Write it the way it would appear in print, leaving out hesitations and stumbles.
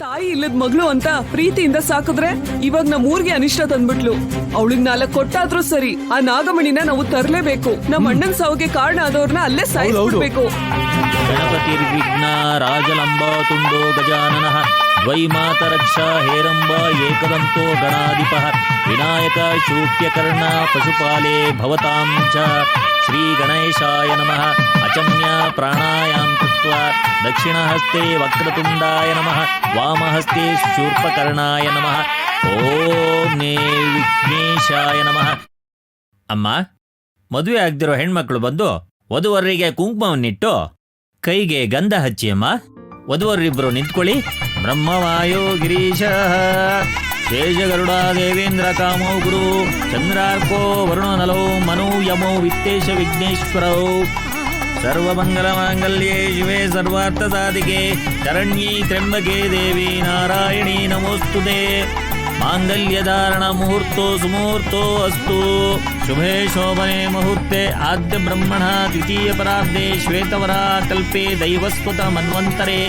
ತಾಯಿ ಇಲ್ಲದ ಮಗಳು ಅಂತ ಪ್ರೀತಿಯಿಂದ ಸಾಕಿದ್ರೆ ಇವಾಗ ನಮ್ ಊರ್ಗೆ ಅನಿಷ್ಟ ತಂದ್ಬಿಟ್ಲು. ಅವಳಿಗೆ 4 ಕೊಟ್ಟಾದ್ರೂ ಸರಿ, ಆ ನಾಗಮಣಿನ ನಾವು ತರ್ಲೇಬೇಕು. ನಮ್ಮ ಅಣ್ಣನ್ ಸಾವಿಗೆ ಕಾರಣ ಆದವ್ರನ್ನ ಅಲ್ಲೇ ಸಾಯಿಸ್ಬಿಡ್ಬೇಕು. ಗಣಪತಿರ್ವಿಘ್ನ ರಾಜಲಂಬ ತುಂಡೋ ಗಜಾನನಃ ದ್ವೈಮಾತ ರಕ್ಷಾ ಹೇರಂಬ ಏಕದಂತೋ ಗಣಾಧಿಪಃ ವಿನಾಯಕ ಶೂಕ್ಯಕರ್ಣ ಪಶುಪಾಲೇ ಭವತಾಂ ಚ ಶ್ರೀ ಗಣೇಶಾಯ ನಮಃ. ಅಚಮ್ಯ ಪ್ರಾಣಾಯಾಂ ಕೃತ್ವಾ ದಕ್ಷಿಣಹಸ್ತೆ ವಕ್ರತುಂಡಾಯ ನಮಃ ವಾಮಹಸ್ತೆ ಶೂರ್ಪಕರ್ಣಾಯ ನಮಃ. ಓಂ ನೇ ವಿಘ್ನೇಶಾಯ ನಮಃ. ಅಮ್ಮ, ಮದುವೆ ಆಗ್ದಿರೋ ಹೆಣ್ಮಕ್ಳು ಬಂದು ವಧುವರರಿಗೆ ಕುಂಕುಮವನ್ನಿಟ್ಟು ಕೈಗೆ ಗಂಧ ಹಚ್ಚಿ ಅಮ್ಮ. ವಧುವರಿಬ್ರು ನಿಂತ್ಕೊಳ್ಳಿ. ಬ್ರಹ್ಮವಾಯೋ ಗಿರೀಶ ಶೇಷಗರುಡ ದೇವೇಂದ್ರ ಕಾಮೋ ಗುರು ಚಂದ್ರಾರ್ಕೋ ವರುಣೋ ನಲೋ ಮನು ಯಮೋ ವಿತ್ತೇಶ ವಿಘ್ನೇಶ್ವರೌ ಸರ್ವಮಂಗಲ ಮಾಂಗಲ್ಯೇ ಶಿವೆ ಸರ್ವಾರ್ಥ ಸಾಧಿಕೆ ಶರಣ್ಯೇ ತ್ರ್ಯಂಬಕೆ ದೇವಿ ನಾರಾಯಣಿ ನಮೋಸ್ತುತೆ. ಮಾಂಗಲ್ಯಧಾರಣ ಮುಹೂರ್ತೋ ಸುಮುಹೂರ್ತೋ ಅಸ್ತು. ಶುಭೇ ಶೋಭನೆ ಮುಹೂರ್ತೆ ಆದ್ಯ ಬ್ರಹ್ಮಣ ದ್ವಿತೀಯ ಪರಾರ್ಧೆ ಶ್ವೇತವರ ಕಲ್ಪೆ ದೈವಸ್ವತ ಮನ್ವಂತರೆ